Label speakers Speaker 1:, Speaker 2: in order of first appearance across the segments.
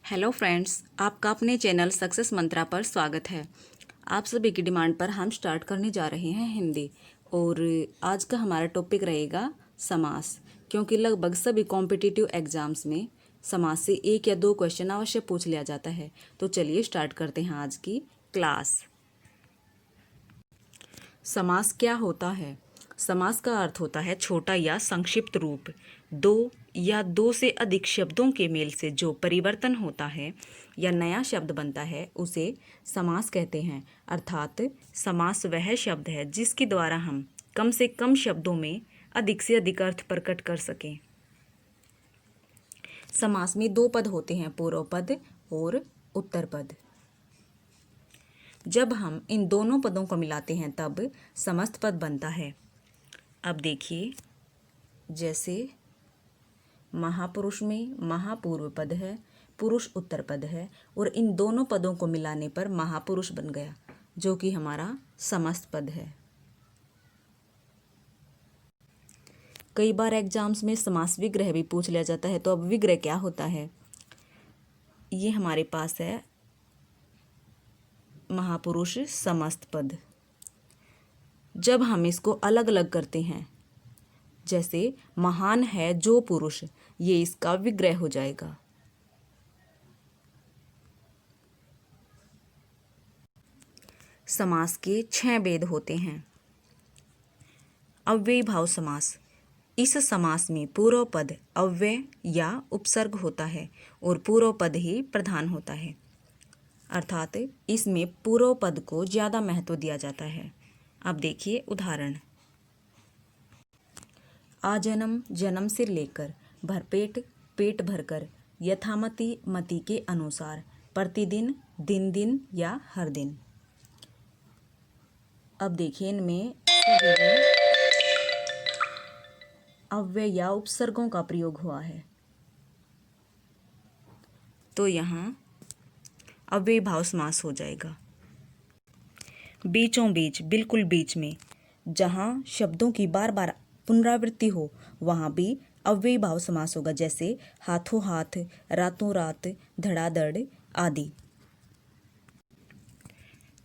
Speaker 1: Hello friends, आपका अपने channel success मंत्रा पर स्वागत है। आप सभी की डिमांड पर हम स्टार्ट करने जा रहे हैं हिंदी। और आज का हमारा टॉपिक रहेगा समास, क्योंकि लगभग सभी कॉम्पिटिटिव एग्जाम्स में समास से एक या दो क्वेश्चन अवश्य पूछ लिया जाता है। तो चलिए स्टार्ट करते हैं आज की क्लास। समास क्या होता है? समास का अर्थ होता है छोटा या संक्षिप्त रूप। दो या दो से अधिक शब्दों के मेल से जो परिवर्तन होता है या नया शब्द बनता है उसे समास कहते हैं। अर्थात समास वह शब्द है जिसके द्वारा हम कम से कम शब्दों में अधिक से अधिक अर्थ प्रकट कर सकें। समास में दो पद होते हैं, पूर्व पद और उत्तर पद। जब हम इन दोनों पदों को मिलाते हैं तब समस्त पद बनता है। अब देखिए, जैसे महापुरुष में महापूर्व पद है, पुरुष उत्तर पद है, और इन दोनों पदों को मिलाने पर महापुरुष बन गया, जो कि हमारा समस्त पद है। कई बार एग्जाम्स में समास विग्रह भी पूछ लिया जाता है। तो अब विग्रह क्या होता है? ये हमारे पास है महापुरुष समस्त पद। जब हम इसको अलग अलग करते हैं, जैसे महान है जो पुरुष, ये इसका विग्रह हो जाएगा। समास के 6 भेद होते हैं। अव्ययी भाव समास। इस समास में पूर्व पद अव्यय या उपसर्ग होता है और पूर्व पद ही प्रधान होता है। अर्थात इसमें पूर्व पद को ज़्यादा महत्व दिया जाता है। अब देखिए उदाहरण। आजन्म जन्म से लेकर, भरपेट पेट भरकर, यथामति मति के अनुसार, प्रतिदिन दिन दिन या हर दिन। अब देखिए इनमें अव्यय या उपसर्गों का प्रयोग हुआ है। तो यहाँ अव्ययी भाव समास हो जाएगा। बीचों बीच, बिल्कुल बीच में, जहाँ शब्दों की बार बार पुनरावृत्ति हो वहाँ भी अव्ययी भाव समास होगा। जैसे हाथों हाथ, रातों रात, धड़ाधड़ आदि।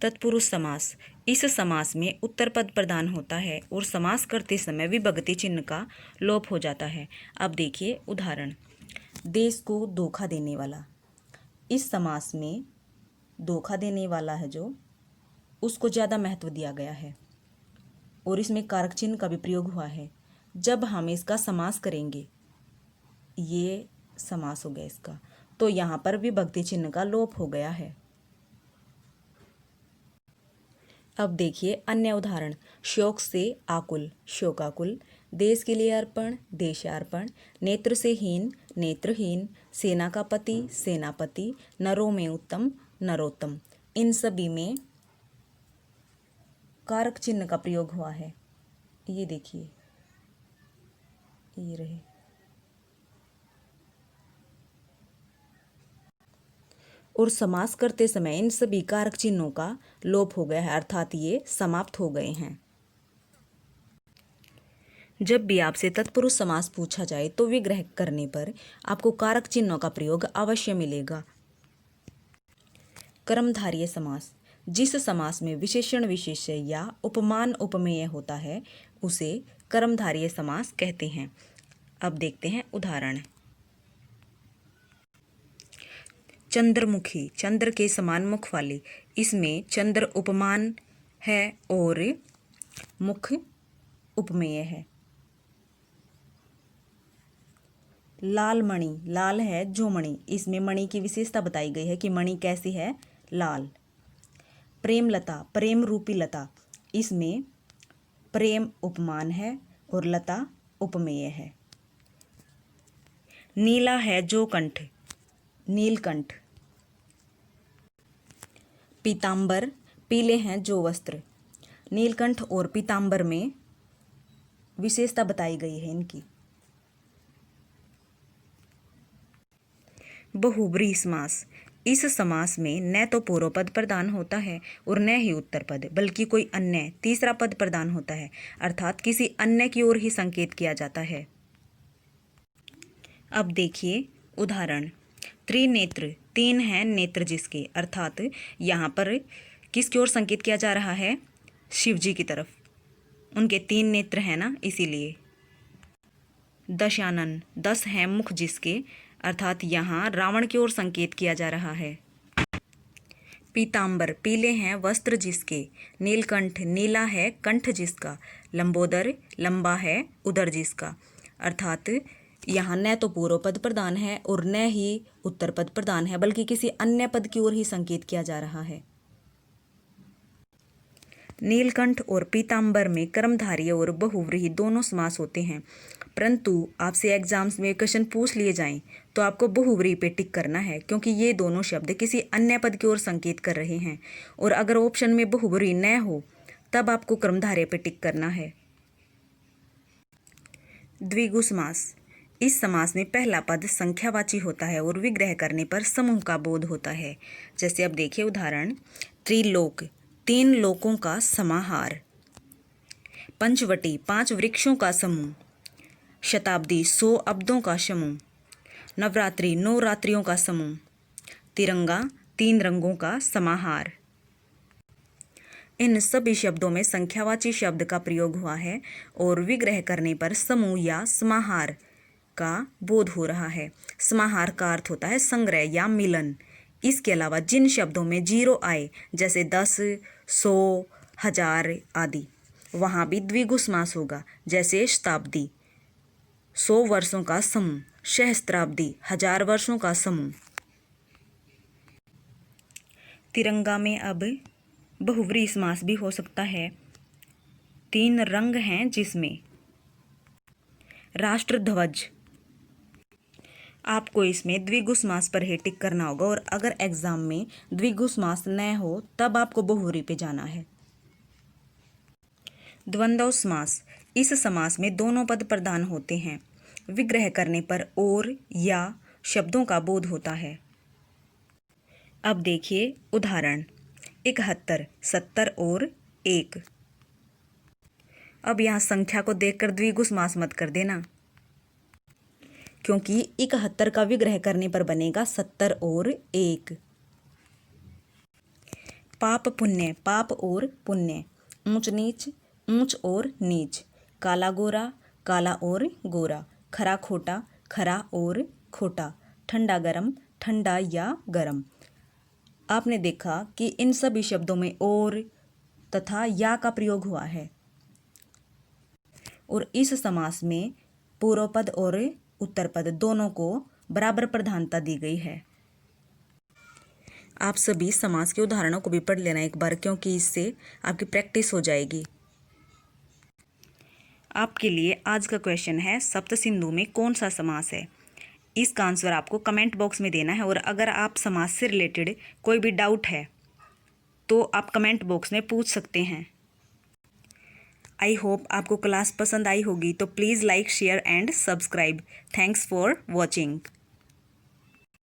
Speaker 1: तत्पुरुष समास। इस समास में उत्तर पद प्रधान होता है और समास करते समय विभक्ति चिन्ह का लोप हो जाता है। अब देखिए उदाहरण। देश को धोखा देने वाला। इस समास में धोखा देने वाला है जो, उसको ज़्यादा महत्व दिया गया है और इसमें कारक चिन्ह का भी प्रयोग हुआ है। जब हम इसका समास करेंगे, ये समास हो गया इसका, तो यहाँ पर विभक्ति चिन्ह का लोप हो गया है। अब देखिए अन्य उदाहरण। शोक से आकुल, शोकाकुल। देश के लिए अर्पण, देशार्पण। नेत्र से हीन, नेत्रहीन। सेना का पति, सेनापति। नरों में उत्तम, नरोत्तम। इन सभी में कारक चिन्ह का प्रयोग हुआ है। ये देखिए, ये रहे। और समास करते समय इन सभी कारक चिन्हों का लोप हो गया है, अर्थात ये समाप्त हो गए हैं। जब भी आपसे तत्पुरुष समास पूछा जाए तो विग्रह करने पर आपको कारक चिन्हों का प्रयोग अवश्य मिलेगा। कर्मधारय समास। जिस समास में विशेषण विशेष्य या उपमान उपमेय होता है उसे कर्मधारय समास कहते हैं। अब देखते हैं उदाहरण। चंद्रमुखी, चंद्र के समान मुख वाली। इसमें चंद्र उपमान है और मुख उपमेय है। लाल मणि, लाल है जो मणि। इसमें मणि की विशेषता बताई गई है कि मणि कैसी है, लाल। प्रेमलता, प्रेम रूपी लता। इसमें प्रेम उपमान है और लता उपमेय है। नीला है जो कंठ, नीलकंठ। पीतांबर, पीले हैं जो वस्त्र। नीलकंठ और पीतांबर में विशेषता बताई गई है इनकी। बहुब्रीहि समास। इस समास में न तो पूर्व पद प्रदान होता है और न ही उत्तर पद, बल्कि कोई अन्य तीसरा पद प्रदान होता है, अर्थात किसी अन्य की ओर ही संकेत किया जाता है। अब देखिए उदाहरण। त्रिनेत्र, तीन हैं नेत्र जिसके, अर्थात यहाँ पर किसकी ओर संकेत किया जा रहा है? शिव जी की तरफ, उनके 3 नेत्र हैं ना, इसीलिए। दशानन, 10 हैं मुख जिसके, अर्थात यहाँ रावण की ओर संकेत किया जा रहा है। पीतांबर, पीले हैं वस्त्र जिसके। नीलकंठ, नीला है कंठ जिसका। लंबोदर, लंबा है उदर जिसका, अर्थात यहाँ न तो पूर्व पद प्रधान है और न ही उत्तर पद प्रधान है, बल्कि किसी अन्य पद की ओर ही संकेत किया जा रहा है। नीलकंठ और पीतांबर में कर्मधारय और बहुव्रीहि दोनों समास होते हैं, परंतु आपसे एग्जाम्स में क्वेश्चन पूछ लिए जाएं तो आपको बहुव्रीहि पे टिक करना है, क्योंकि ये दोनों शब्द किसी अन्य पद की ओर संकेत कर रहे हैं। और अगर ऑप्शन में बहुव्रीहि न हो तब आपको कर्मधारय पे टिक करना है। द्विगु समास, इस समास में पहला पद संख्यावाची होता है और विग्रह करने पर समूह का बोध होता है। जैसे अब देखिए उदाहरण, त्रिलोक, 3 लोकों का समाहार। पंचवटी, 5 वृक्षों का समूह। शताब्दी, 100 अब्दों का समूह। नवरात्रि, 9 रात्रियों का समूह। तिरंगा, 3 रंगों का समाहार। इन सभी शब्दों में संख्यावाची शब्द का प्रयोग हुआ है और विग्रह करने पर समूह या समाहार का बोध हो रहा है। समाहार का अर्थ होता है संग्रह या मिलन। इसके अलावा जिन शब्दों में 0 आए, जैसे 10, 100, 1000 आदि, वहाँ भी द्विगु समास होगा। जैसे शताब्दी, 100 वर्षों का समूह। सहस्त्राब्दी, 1000 वर्षों का समूह। तिरंगा में अब बहुव्रीहि समास भी हो सकता है। 3 रंग हैं जिसमें। राष्ट्र ध्वज, आपको इसमें द्विगु समास पर ही टिक करना होगा, और अगर एग्जाम में द्विगु समास न हो तब आपको बहुव्रीहि पे जाना है। द्वंद्व समास, इस समास में दोनों पद प्रधान होते हैं। विग्रह करने पर और या शब्दों का बोध होता है। अब देखिए उदाहरण, 71, 70 और 1। अब यहाँ संख्या को देखकर द्विगु समास मत कर देना, क्योंकि 71 का विग्रह करने पर बनेगा 70 और 1। पाप पुण्य, पाप और पुण्य। ऊंच नीच, ऊंच और नीच। काला गोरा, काला और गोरा। खरा खोटा, खरा और खोटा। ठंडा गरम, ठंडा या गरम। आपने देखा कि इन सभी शब्दों में और तथा या का प्रयोग हुआ है, और इस समास में पूर्व पद और उत्तर पद दोनों को बराबर प्रधानता दी गई है। आप सभी समास के उदाहरणों को भी पढ़ लेना एक बार, क्योंकि इससे आपकी प्रैक्टिस हो जाएगी। आपके लिए आज का क्वेश्चन है, सप्त सिंधु में कौन सा समास है? इसका आंसर आपको कमेंट बॉक्स में देना है, और अगर आप समास से रिलेटेड कोई भी डाउट है तो आप कमेंट बॉक्स में पूछ सकते हैं। आई होप आपको क्लास पसंद आई होगी, तो please like, share and subscribe. Thanks for watching.